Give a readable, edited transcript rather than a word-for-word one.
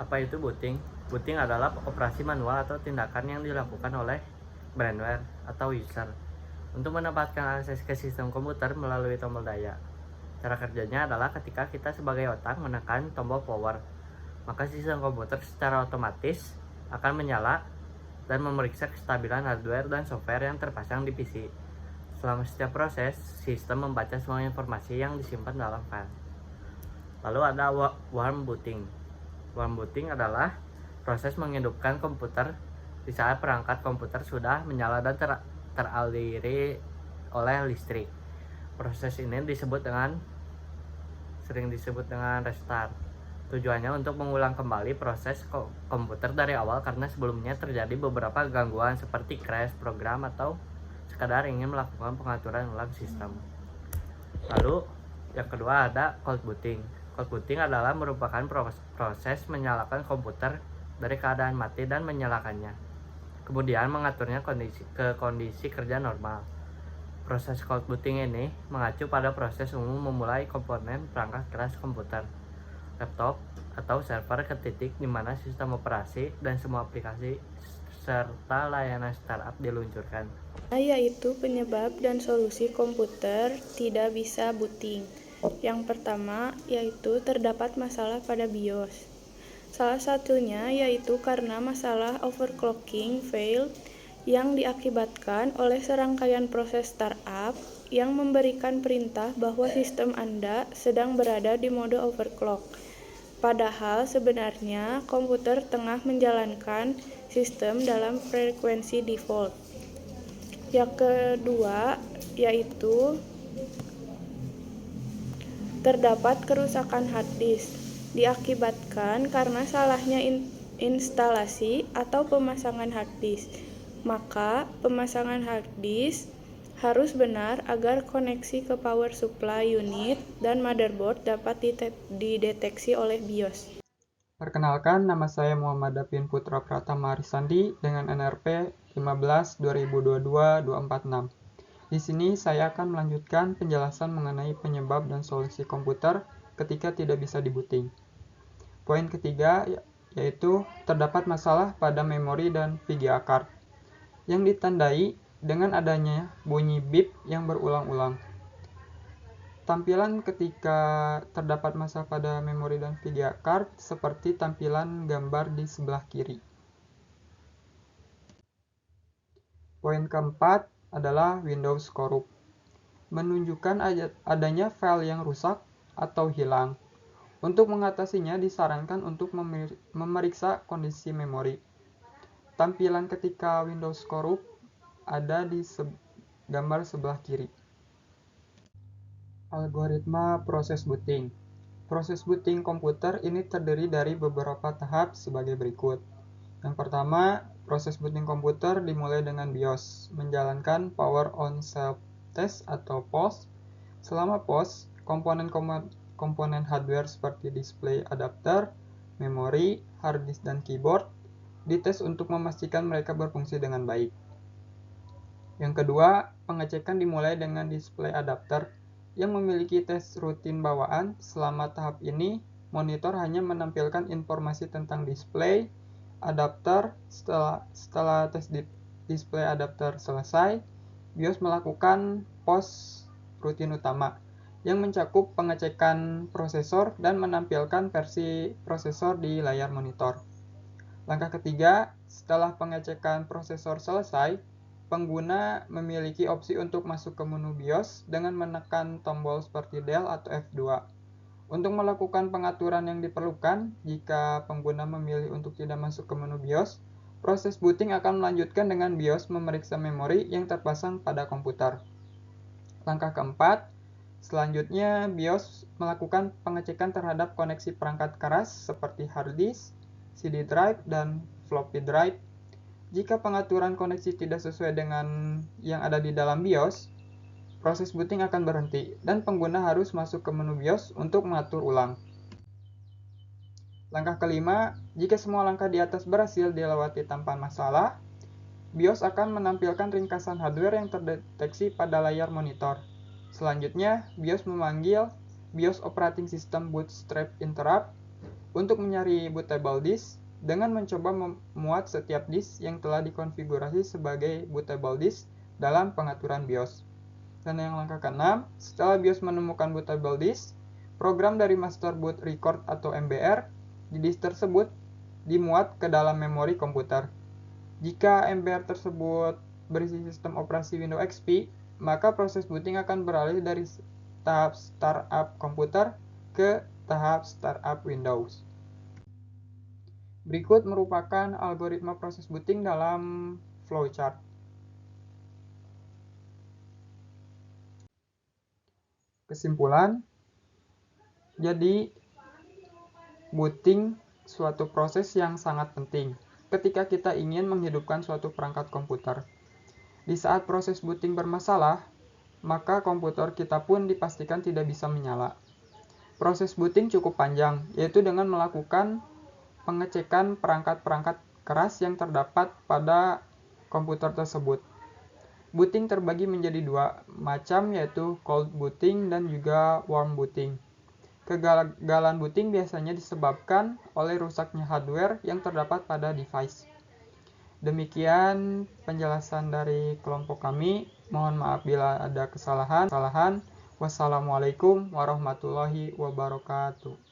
Apa itu booting? Booting adalah operasi manual atau tindakan yang dilakukan oleh brandware atau user untuk mendapatkan akses ke sistem komputer melalui tombol daya. Cara kerjanya adalah ketika kita sebagai otak menekan tombol power, maka sistem komputer secara otomatis akan menyala dan memeriksa kestabilan hardware dan software yang terpasang di PC. Selama setiap proses, sistem membaca semua informasi yang disimpan dalam file. Lalu ada warm booting. Warm booting adalah proses menghidupkan komputer di saat perangkat komputer sudah menyala dan teraliri oleh listrik. Proses ini sering disebut dengan restart. Tujuannya untuk mengulang kembali proses komputer dari awal karena sebelumnya terjadi beberapa gangguan seperti crash program atau sekadar ingin melakukan pengaturan ulang sistem. Lalu yang kedua ada cold booting. Cold booting adalah merupakan proses menyalakan komputer dari keadaan mati dan menyalakannya, kemudian mengaturnya ke kondisi kerja normal. Proses cold booting ini mengacu pada proses umum memulai komponen perangkat keras komputer, laptop, atau server ke titik di mana sistem operasi dan semua aplikasi serta layanan startup diluncurkan. Yaitu penyebab dan solusi komputer tidak bisa booting. Yang pertama yaitu terdapat masalah pada BIOS. Salah satunya yaitu karena masalah overclocking fail yang diakibatkan oleh serangkaian proses startup yang memberikan perintah bahwa sistem Anda sedang berada di mode overclock. Padahal sebenarnya komputer tengah menjalankan sistem dalam frekuensi default. Yang kedua yaitu terdapat kerusakan hard disk diakibatkan karena salahnya instalasi atau pemasangan hard disk. Maka pemasangan hard disk harus benar agar koneksi ke power supply unit dan motherboard dapat dideteksi oleh BIOS. Perkenalkan, nama saya Muhammad Dapin Putra Pratama Arisandi dengan NRP 15-2022-246. Di sini saya akan melanjutkan penjelasan mengenai penyebab dan solusi komputer ketika tidak bisa di-booting. Poin ketiga yaitu terdapat masalah pada memori dan VGA card yang ditandai dengan adanya bunyi beep yang berulang-ulang. Tampilan ketika terdapat masalah pada memori dan VGA card seperti tampilan gambar di sebelah kiri. Poin keempat adalah Windows korup, menunjukkan adanya file yang rusak atau hilang. Untuk mengatasinya disarankan untuk memeriksa kondisi memori. Tampilan ketika Windows korup ada di gambar sebelah kiri. Algoritma proses booting. Proses booting komputer ini terdiri dari beberapa tahap sebagai berikut. Yang pertama, proses booting komputer dimulai dengan BIOS, menjalankan power on self test atau POS. Selama POS, komponen hardware seperti display adapter, memori, hard disk, dan keyboard dites untuk memastikan mereka berfungsi dengan baik. Yang kedua, pengecekan dimulai dengan display adapter yang memiliki tes rutin bawaan. Selama tahap ini, monitor hanya menampilkan informasi tentang display adapter. Setelah tes display adapter selesai, BIOS melakukan POS rutin utama yang mencakup pengecekan prosesor dan menampilkan versi prosesor di layar monitor. Langkah ketiga, setelah pengecekan prosesor selesai, pengguna memiliki opsi untuk masuk ke menu BIOS dengan menekan tombol seperti Del atau F2. Untuk melakukan pengaturan yang diperlukan, jika pengguna memilih untuk tidak masuk ke menu BIOS, proses booting akan melanjutkan dengan BIOS memeriksa memori yang terpasang pada komputer. Langkah keempat, selanjutnya BIOS melakukan pengecekan terhadap koneksi perangkat keras seperti hard disk, CD drive, dan floppy drive. Jika pengaturan koneksi tidak sesuai dengan yang ada di dalam BIOS, proses booting akan berhenti dan pengguna harus masuk ke menu BIOS untuk mengatur ulang. Langkah kelima, jika semua langkah di atas berhasil dilewati tanpa masalah, BIOS akan menampilkan ringkasan hardware yang terdeteksi pada layar monitor. Selanjutnya, BIOS memanggil BIOS Operating System Bootstrap Interrupt Untuk mencari bootable disk, dengan mencoba memuat setiap disk yang telah dikonfigurasi sebagai bootable disk dalam pengaturan BIOS. Dan yang langkah ke-6, setelah BIOS menemukan bootable disk, program dari Master Boot Record atau MBR di disk tersebut dimuat ke dalam memori komputer. Jika MBR tersebut berisi sistem operasi Windows XP, maka proses booting akan beralih dari tahap startup komputer ke tahap startup Windows. Berikut merupakan algoritma proses booting dalam flowchart. Kesimpulan, jadi booting suatu proses yang sangat penting ketika kita ingin menghidupkan suatu perangkat komputer. Di saat proses booting bermasalah, maka komputer kita pun dipastikan tidak bisa menyala. Proses booting cukup panjang, yaitu dengan melakukan pengecekan perangkat-perangkat keras yang terdapat pada komputer tersebut. Booting terbagi menjadi dua macam, yaitu cold booting dan juga warm booting. Kegagalan booting biasanya disebabkan oleh rusaknya hardware yang terdapat pada device. Demikian penjelasan dari kelompok kami. Mohon maaf bila ada kesalahan. Wassalamualaikum warahmatullahi wabarakatuh.